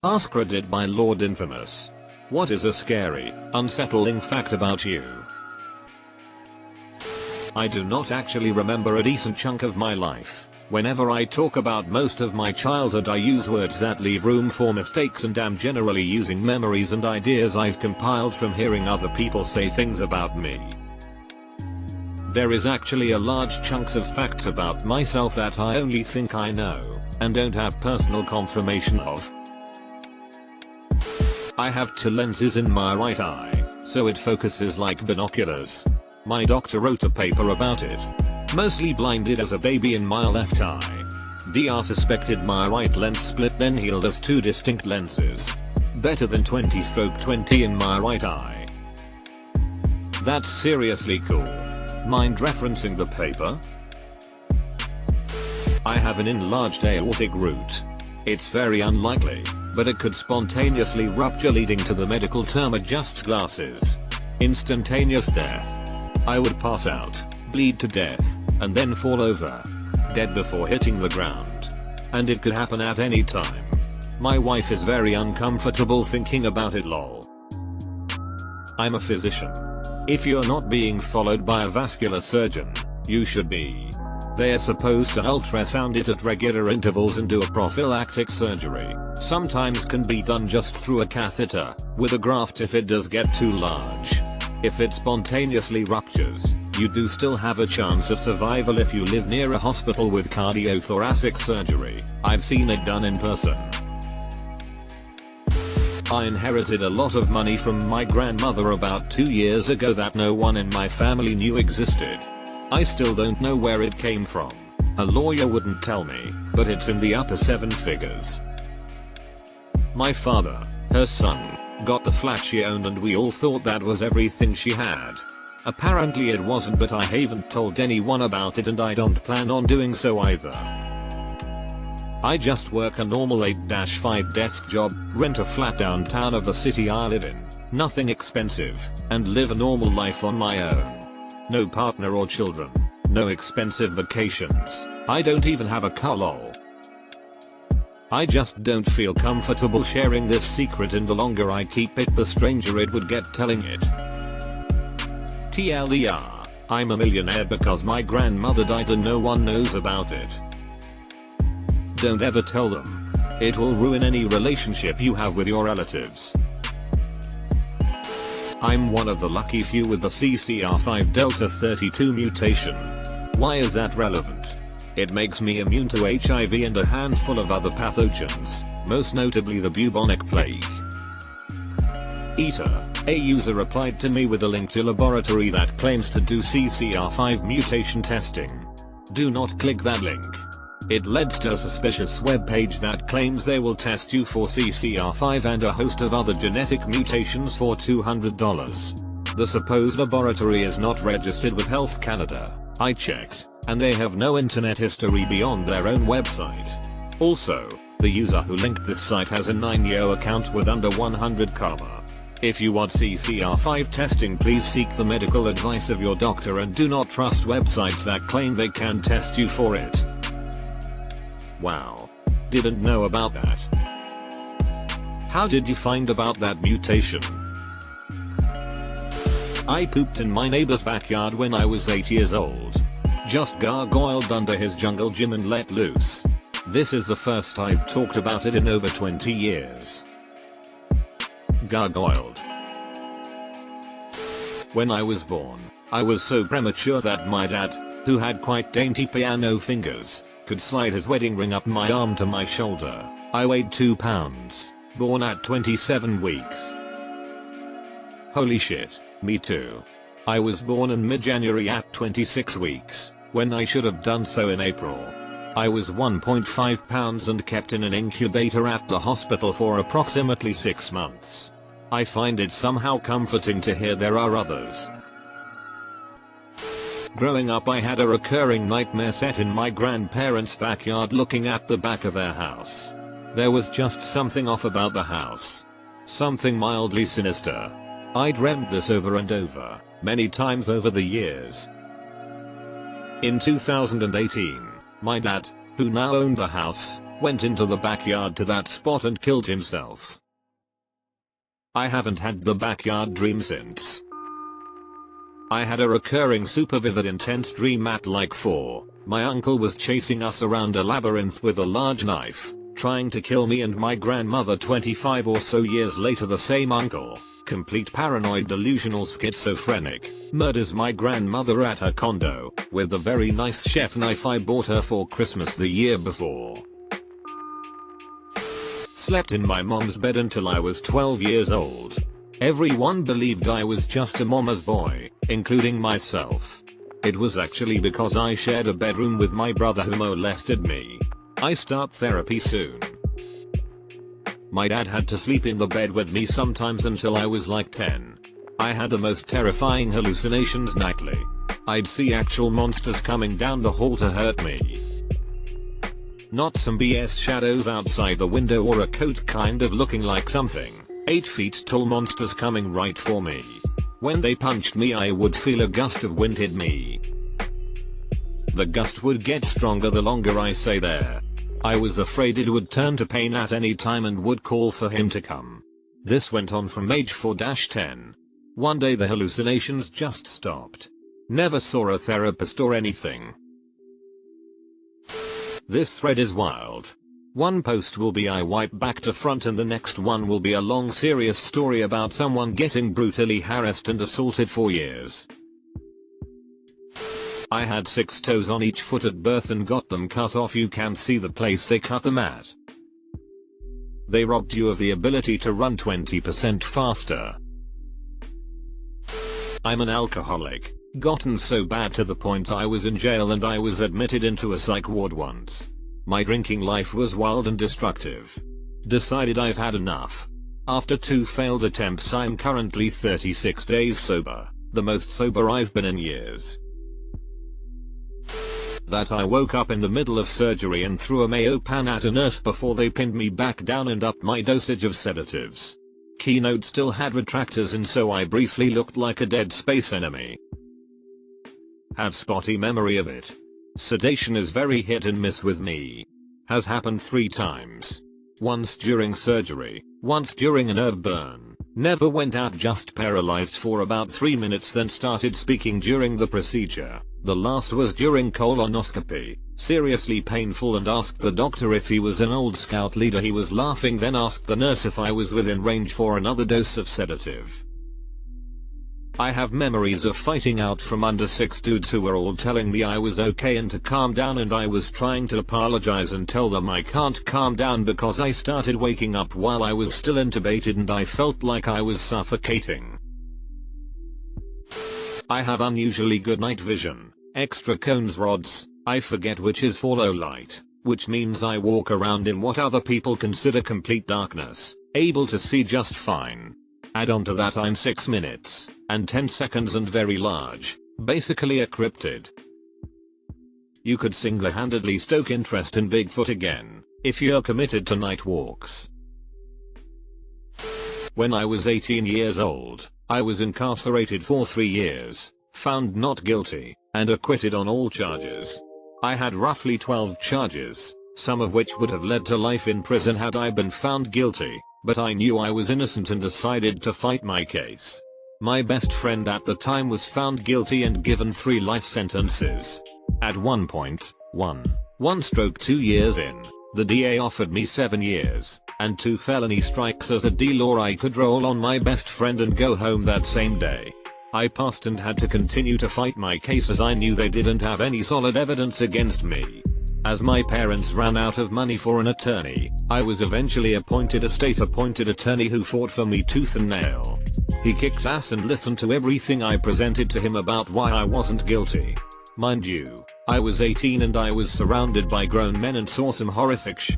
AskReddit by Lord Infamous. What is a scary, unsettling fact about you? I do not actually remember a decent chunk of my life. Whenever I talk about most of my childhood I use words that leave room for mistakes and am generally using memories and ideas I've compiled from hearing other people say things about me. There is actually a large chunks of facts about myself that I only think I know, and don't have personal confirmation of. I have 2 lenses in my right eye, so it focuses like binoculars. My doctor wrote a paper about it. Mostly blinded as a baby in my left eye. DR suspected my right lens split then healed as 2 distinct lenses. Better than 20/20 in my right eye. That's seriously cool. Mind referencing the paper? I have an enlarged aortic root. It's very unlikely, but it could spontaneously rupture leading to the medical term adjusts glasses. Instantaneous death. I would pass out, bleed to death, and then fall over. Dead before hitting the ground. And it could happen at any time. My wife is very uncomfortable thinking about it lol. I'm a physician. If you're not being followed by a vascular surgeon, you should be. They are supposed to ultrasound it at regular intervals and do a prophylactic surgery. Sometimes can be done just through a catheter, with a graft if it does get too large. If it spontaneously ruptures, you do still have a chance of survival if you live near a hospital with cardiothoracic surgery. I've seen it done in person. I inherited a lot of money from my grandmother about 2 years ago that no one in my family knew existed. I still don't know where it came from. A lawyer wouldn't tell me, but it's in the upper 7 figures. My father, her son, got the flat she owned and we all thought that was everything she had. Apparently it wasn't, but I haven't told anyone about it and I don't plan on doing so either. I just work a normal 8-5 desk job, rent a flat downtown of the city I live in, nothing expensive, and live a normal life on my own. No partner or children, no expensive vacations, I don't even have a car lol. I just don't feel comfortable sharing this secret, and the longer I keep it the stranger it would get telling it. TLDR, I'm a millionaire because my grandmother died and no one knows about it. Don't ever tell them. It will ruin any relationship you have with your relatives. I'm one of the lucky few with the CCR5 Delta 32 mutation. Why is that relevant? It makes me immune to HIV and a handful of other pathogens, most notably the bubonic plague. Eater, a user replied to me with a link to a laboratory that claims to do CCR5 mutation testing. Do not click that link. It leads to a suspicious web page that claims they will test you for CCR5 and a host of other genetic mutations for $200. The supposed laboratory is not registered with Health Canada. I checked, and they have no internet history beyond their own website. Also, the user who linked this site has a 9-year account with under 100 karma. If you want CCR5 testing, please seek the medical advice of your doctor and do not trust websites that claim they can test you for it. Wow. Didn't know about that. How did you find about that mutation? I pooped in my neighbor's backyard when I was 8 years old. Just gargoyled under his jungle gym and let loose. This is the first I've talked about it in over 20 years. Gargoyled. When I was born, I was so premature that my dad, who had quite dainty piano fingers, could slide his wedding ring up my arm to my shoulder. I weighed 2 pounds, born at 27 weeks. Holy shit, me too. I was born in mid-January at 26 weeks, when I should have done so in April. I was 1.5 pounds and kept in an incubator at the hospital for approximately 6 months. I find it somehow comforting to hear there are others. Growing up I had a recurring nightmare set in my grandparents' backyard looking at the back of their house. There was just something off about the house. Something mildly sinister. I dreamt this over and over, many times over the years. In 2018, my dad, who now owned the house, went into the backyard to that spot and killed himself. I haven't had the backyard dream since. I had a recurring super vivid intense dream at like 4. My uncle was chasing us around a labyrinth with a large knife, trying to kill me and my grandmother. 25 or so years later, the same uncle, complete paranoid delusional schizophrenic, murders my grandmother at her condo with the very nice chef knife I bought her for Christmas the year before. Slept in my mom's bed until I was 12 years old. Everyone believed I was just a mama's boy, including myself. It was actually because I shared a bedroom with my brother who molested me. I start therapy soon. My dad had to sleep in the bed with me sometimes until I was like 10. I had the most terrifying hallucinations nightly. I'd see actual monsters coming down the hall to hurt me. Not some BS shadows outside the window or a coat kind of looking like something 8 feet tall monsters coming right for me. When they punched me, I would feel a gust of wind hit me. The gust would get stronger the longer I stay there. I was afraid it would turn to pain at any time and would call for him to come. This went on from age 4-10. One day the hallucinations just stopped. Never saw a therapist or anything. This thread is wild. One post will be I wipe back to front and the next one will be a long serious story about someone getting brutally harassed and assaulted for years. I had 6 toes on each foot at birth and got them cut off. You can see the place they cut them at. They robbed you of the ability to run 20% faster. I'm an alcoholic. Gotten so bad to the point I was in jail and I was admitted into a psych ward once. My drinking life was wild and destructive. Decided I've had enough. After 2 failed attempts, I'm currently 36 days sober, the most sober I've been in years. That I woke up in the middle of surgery and threw a mayo pan at a nurse before they pinned me back down and upped my dosage of sedatives. Keynote still had retractors and so I briefly looked like a dead space enemy. Have spotty memory of it. Sedation is very hit and miss with me. Has happened 3 times. Once during surgery, once during a nerve burn. Never went out, just paralyzed for about 3 minutes, then started speaking during the procedure. The last was during colonoscopy. Seriously painful, and asked the doctor if he was an old scout leader. He was laughing, then asked the nurse if I was within range for another dose of sedative. I have memories of fighting out from under 6 dudes who were all telling me I was okay and to calm down, and I was trying to apologize and tell them I can't calm down because I started waking up while I was still intubated and I felt like I was suffocating. I have unusually good night vision, extra cones rods, I forget which is for low light, which means I walk around in what other people consider complete darkness, able to see just fine. Add on to that I'm 6 minutes and 10 seconds and very large, basically a cryptid. You could single-handedly stoke interest in Bigfoot again, if you're committed to night walks. When I was 18 years old, I was incarcerated for 3 years, found not guilty, and acquitted on all charges. I had roughly 12 charges, some of which would have led to life in prison had I been found guilty, but I knew I was innocent and decided to fight my case. My best friend at the time was found guilty and given 3 life sentences. At one point, 1/2 years in, the DA offered me 7 years, and 2 felony strikes as a deal, or I could roll on my best friend and go home that same day. I passed and had to continue to fight my case as I knew they didn't have any solid evidence against me. As my parents ran out of money for an attorney, I was eventually appointed a state-appointed attorney who fought for me tooth and nail. He kicked ass and listened to everything I presented to him about why I wasn't guilty. Mind you, I was 18 and I was surrounded by grown men and saw some horrific sh.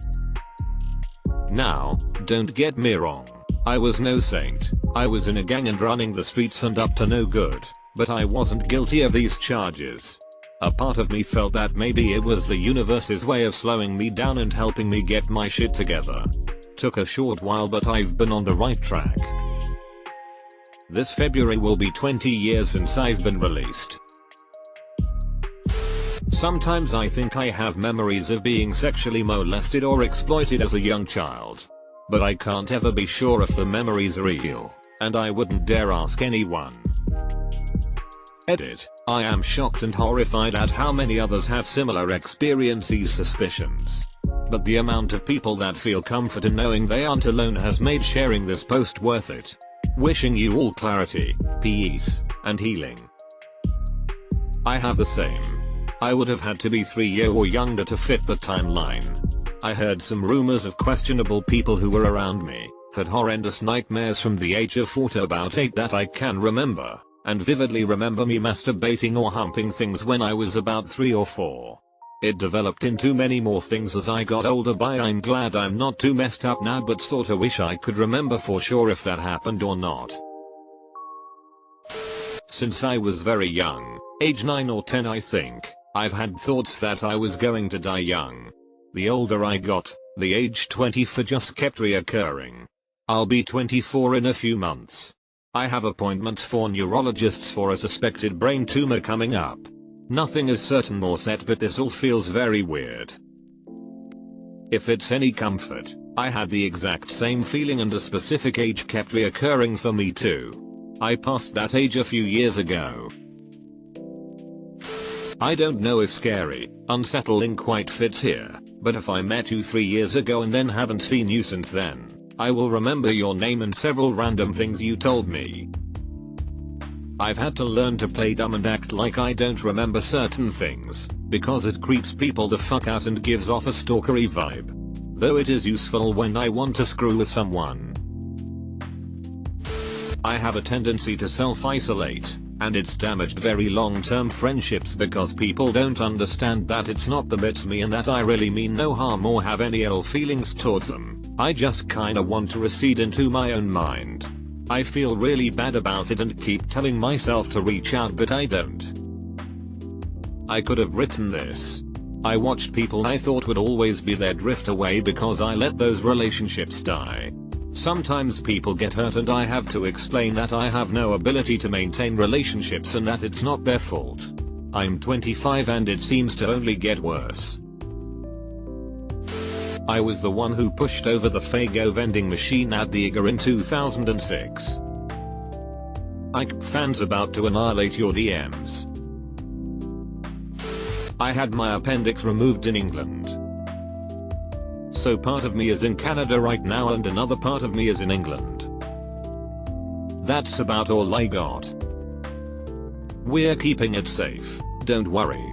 Now, don't get me wrong, I was no saint. I was in a gang and running the streets and up to no good, but I wasn't guilty of these charges. A part of me felt that maybe it was the universe's way of slowing me down and helping me get my shit together. Took a short while, but I've been on the right track. This February will be 20 years since I've been released. Sometimes I think I have memories of being sexually molested or exploited as a young child. But I can't ever be sure if the memories are real, and I wouldn't dare ask anyone. Edit. I am shocked and horrified at how many others have similar experiences, suspicions. But the amount of people that feel comfort in knowing they aren't alone has made sharing this post worth it. Wishing you all clarity, peace, and healing. I have the same. I would have had to be 3 years or younger to fit the timeline. I heard some rumors of questionable people who were around me, had horrendous nightmares from the age of 4 to about 8 that I can remember, and vividly remember me masturbating or humping things when I was about 3 or 4. It developed into many more things as I got older. I'm glad I'm not too messed up now, but sorta wish I could remember for sure if that happened or not. Since I was very young, age 9 or 10 I think, I've had thoughts that I was going to die young. The older I got, the age 24 just kept reoccurring. I'll be 24 in a few months. I have appointments for neurologists for a suspected brain tumor coming up. Nothing is certain or set, but this all feels very weird. If it's any comfort, I had the exact same feeling and a specific age kept reoccurring for me too. I passed that age a few years ago. I don't know if scary, unsettling quite fits here, but if I met you 3 years ago and then haven't seen you since then, I will remember your name and several random things you told me. I've had to learn to play dumb and act like I don't remember certain things, because it creeps people the fuck out and gives off a stalkery vibe. Though it is useful when I want to screw with someone. I have a tendency to self-isolate, and it's damaged very long-term friendships because people don't understand that it's not them, it's me, and that I really mean no harm or have any ill feelings towards them. I just kinda want to recede into my own mind. I feel really bad about it and keep telling myself to reach out, but I don't. I could have written this. I watched people I thought would always be there drift away because I let those relationships die. Sometimes people get hurt and I have to explain that I have no ability to maintain relationships and that it's not their fault. I'm 25 and it seems to only get worse. I was the one who pushed over the Faygo vending machine at the IGA in 2006. Ike fans about to annihilate your DMs. I had my appendix removed in England. So part of me is in Canada right now and another part of me is in England. That's about all I got. We're keeping it safe, don't worry.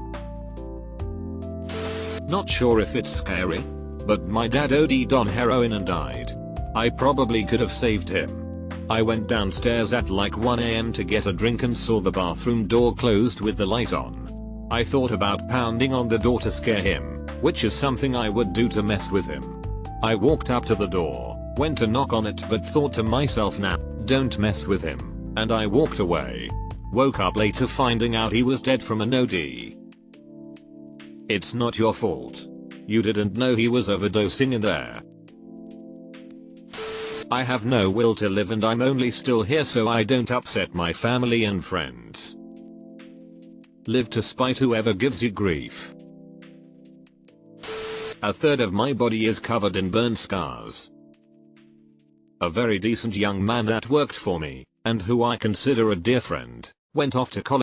Not sure if it's scary, but my dad OD'd on heroin and died. I probably could have saved him. I went downstairs at like 1 AM to get a drink and saw the bathroom door closed with the light on. I thought about pounding on the door to scare him, which is something I would do to mess with him. I walked up to the door, went to knock on it, but thought to myself, nah, don't mess with him, and I walked away. Woke up later finding out he was dead from an OD. It's not your fault. You didn't know he was overdosing in there. I have no will to live and I'm only still here so I don't upset my family and friends. Live to spite whoever gives you grief. A third of my body is covered in burn scars. A very decent young man that worked for me, and who I consider a dear friend, went off to college